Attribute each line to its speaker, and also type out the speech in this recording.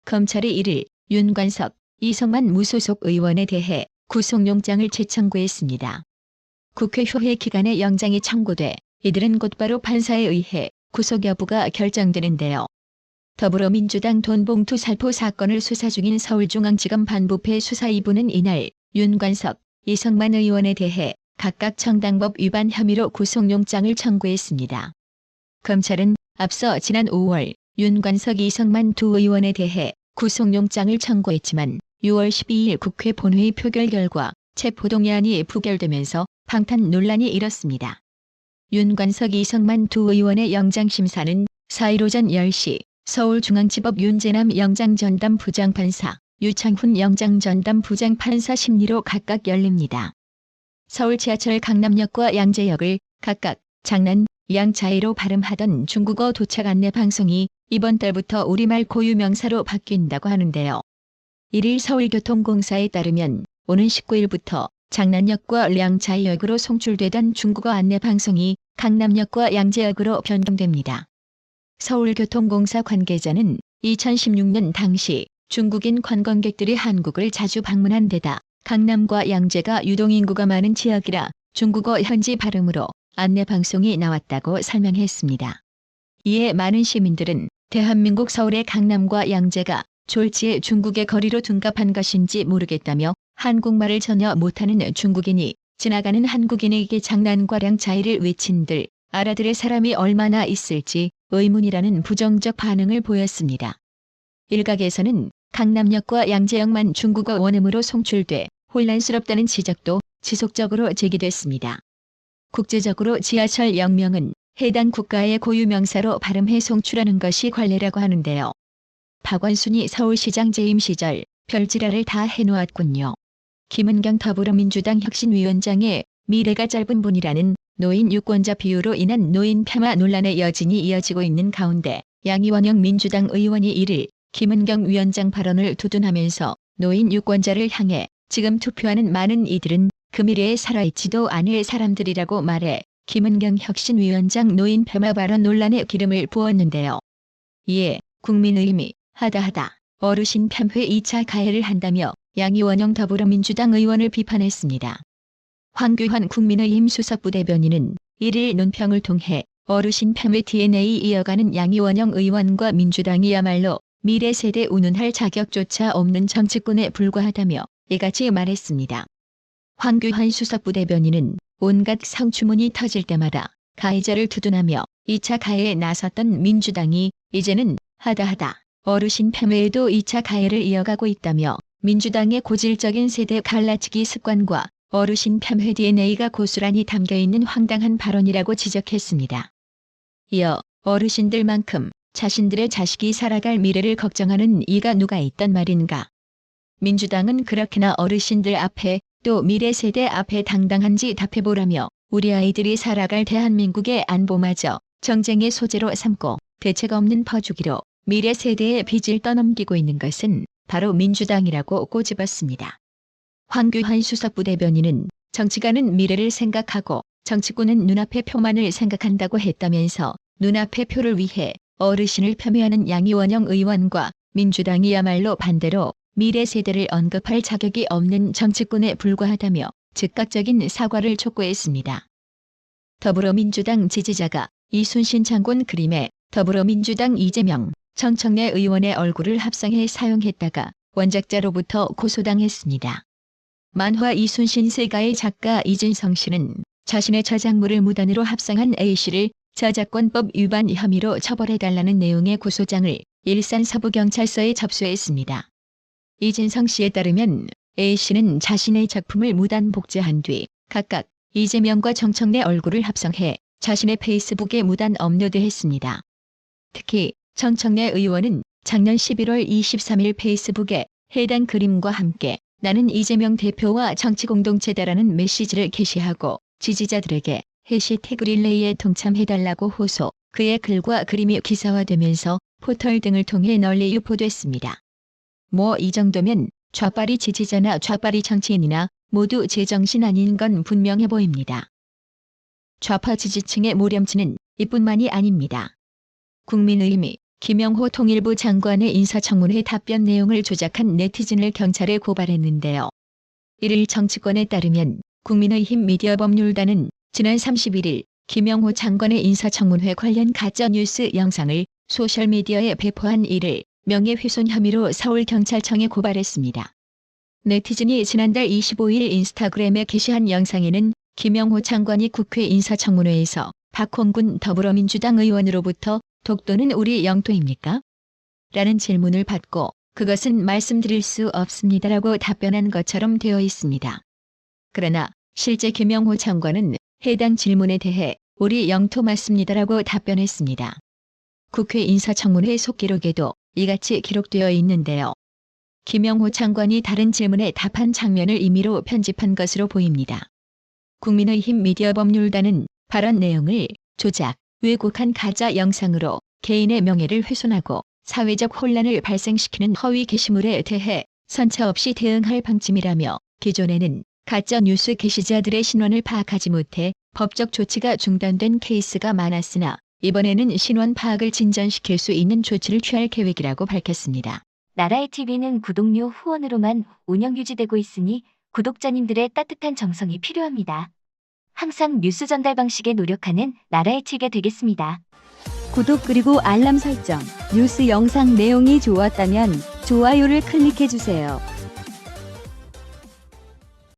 Speaker 1: 검찰이 1일 윤관석, 이성만 무소속 의원에 대해 구속영장을 재청구했습니다. 국회 휴회 기간에 영장이 청구돼 이들은 곧바로 판사에 의해 구속 여부가 결정되는데요. 더불어민주당 돈봉투 살포 사건을 수사 중인 서울중앙지검 반부패 수사 2부는 이날 윤관석, 이성만 의원에 대해 각각 정당법 위반 혐의로 구속영장을 청구했습니다. 검찰은 앞서 지난 5월 윤관석, 이성만 두 의원에 대해 구속영장을 청구했지만 6월 12일 국회 본회의 표결 결과 체포동의안이 부결되면서 방탄 논란이 일었습니다. 윤관석, 이성만 두 의원의 영장심사는 4일 오전 10시 서울중앙지법 윤재남 영장전담 부장판사, 유창훈 영장전담 부장판사 심리로 각각 열립니다. 서울 지하철 강남역과 양재역을 각각 장난, 양자이로 발음하던 중국어 도착 안내 방송이 이번 달부터 우리말 고유명사로 바뀐다고 하는데요. 1일 서울교통공사에 따르면 오는 19일부터 장난역과 양자이역으로 송출되던 중국어 안내 방송이 강남역과 양재역으로 변경됩니다. 서울교통공사 관계자는 2016년 당시 중국인 관광객들이 한국을 자주 방문한 데다 강남과 양재가 유동인구가 많은 지역이라 중국어 현지 발음으로 안내방송이 나왔다고 설명했습니다. 이에 많은 시민들은 대한민국 서울의 강남과 양재가 졸지에 중국의 거리로 둔갑한 것인지 모르겠다며 한국말을 전혀 못하는 중국인이 지나가는 한국인에게 장난과 양자이를 외친들 알아들을 사람이 얼마나 있을지 의문이라는 부정적 반응을 보였습니다. 일각에서는 강남역과 양재역만 중국어 원음으로 송출돼 혼란스럽다는 지적도 지속적으로 제기됐습니다. 국제적으로 지하철 역명은 해당 국가의 고유명사로 발음해 송출하는 것이 관례라고 하는데요. 박원순이 서울시장 재임 시절 별지랄을 다 해놓았군요. 김은경 더불어민주당 혁신위원장의 미래가 짧은 분이라는 노인 유권자 비유로 인한 노인 폄하 논란의 여진이 이어지고 있는 가운데 양이원영 민주당 의원이 1일 김은경 위원장 발언을 두둔하면서 노인 유권자를 향해 지금 투표하는 많은 이들은 그 미래에 살아있지도 않을 사람들이라고 말해 김은경 혁신위원장 노인 폄하 발언 논란에 기름을 부었는데요. 이에 국민의힘이 하다하다 어르신 폄훼 2차 가해를 한다며 양이원영 더불어민주당 의원을 비판했습니다. 황교안 국민의힘 수석부대변인은 1일 논평을 통해 어르신 폄훼 DNA 이어가는 양이원영 의원과 민주당이야말로 미래 세대 운운할 자격조차 없는 정치꾼에 불과하다며 이같이 말했습니다. 황교안 수석부대변인은 온갖 성추문이 터질 때마다 가해자를 두둔하며 2차 가해에 나섰던 민주당이 이제는 하다하다 어르신 폄훼에도 2차 가해를 이어가고 있다며 민주당의 고질적인 세대 갈라치기 습관과 어르신 폄훼 DNA가 고스란히 담겨있는 황당한 발언이라고 지적했습니다. 이어 어르신들만큼 자신들의 자식이 살아갈 미래를 걱정하는 이가 누가 있단 말인가. 민주당은 그렇게나 어르신들 앞에 또 미래 세대 앞에 당당한지 답해보라며 우리 아이들이 살아갈 대한민국의 안보마저 정쟁의 소재로 삼고 대책 없는 퍼주기로 미래 세대의 빚을 떠넘기고 있는 것은 바로 민주당이라고 꼬집었습니다. 황교안 수석부대변인은 정치가는 미래를 생각하고 정치꾼은 눈앞의 표만을 생각한다고 했다면서 눈앞의 표를 위해 어르신을 폄훼하는 양이원영 의원과 민주당이야말로 반대로 미래 세대를 언급할 자격이 없는 정치꾼에 불과하다며 즉각적인 사과를 촉구했습니다. 더불어민주당 지지자가 이순신 장군 그림에 더불어민주당 이재명, 정청래 의원의 얼굴을 합성해 사용했다가 원작자로부터 고소당했습니다. 만화 이순신 세가의 작가 이진성 씨는 자신의 저작물을 무단으로 합성한 A씨를 저작권법 위반 혐의로 처벌해달라는 내용의 고소장을 일산 서부경찰서에 접수했습니다. 이진성 씨에 따르면 A씨는 자신의 작품을 무단 복제한 뒤 각각 이재명과 정청래 얼굴을 합성해 자신의 페이스북에 무단 업로드했습니다. 특히 정청래 의원은 작년 11월 23일 페이스북에 해당 그림과 함께 나는 이재명 대표와 정치공동체다라는 메시지를 게시하고 지지자들에게 해시태그 릴레이에 동참해달라고 호소, 그의 글과 그림이 기사화되면서 포털 등을 통해 널리 유포됐습니다. 뭐 이 정도면 좌빨이 지지자나 좌빨이 정치인이나 모두 제정신 아닌 건 분명해 보입니다. 좌파 지지층의 모렴치는 이뿐만이 아닙니다. 국민의힘이 김영호 통일부 장관의 인사청문회 답변 내용을 조작한 네티즌을 경찰에 고발했는데요. 이를 정치권에 따르면 국민의힘 미디어법률단은 지난 31일 김영호 장관의 인사청문회 관련 가짜뉴스 영상을 소셜미디어에 배포한 이를 명예훼손 혐의로 서울경찰청에 고발했습니다. 네티즌이 지난달 25일 인스타그램에 게시한 영상에는 김영호 장관이 국회 인사청문회에서 박홍근 더불어민주당 의원으로부터 독도는 우리 영토입니까? 라는 질문을 받고 그것은 말씀드릴 수 없습니다라고 답변한 것처럼 되어 있습니다. 그러나 실제 김영호 장관은 해당 질문에 대해 우리 영토 맞습니다라고 답변했습니다. 국회 인사청문회 속기록에도 이같이 기록되어 있는데요. 김영호 장관이 다른 질문에 답한 장면을 임의로 편집한 것으로 보입니다. 국민의힘 미디어법률단은 발언 내용을 조작, 왜곡한 가짜 영상으로 개인의 명예를 훼손하고 사회적 혼란을 발생시키는 허위 게시물에 대해 선처 없이 대응할 방침이라며 기존에는 가짜 뉴스 게시자들의 신원을 파악하지 못해 법적 조치가 중단된 케이스가 많았으나 이번에는 신원 파악을 진전시킬 수 있는 조치를 취할 계획이라고 밝혔습니다.
Speaker 2: 나라의 TV는 구독료 후원으로만 운영 유지되고 있으니 구독자님들의 따뜻한 정성이 필요합니다. 항상 뉴스 전달 방식에 노력하는 나라의 TV가 되겠습니다.
Speaker 3: 구독 그리고 알람 설정, 뉴스 영상 내용이 좋았다면 좋아요를 클릭해주세요.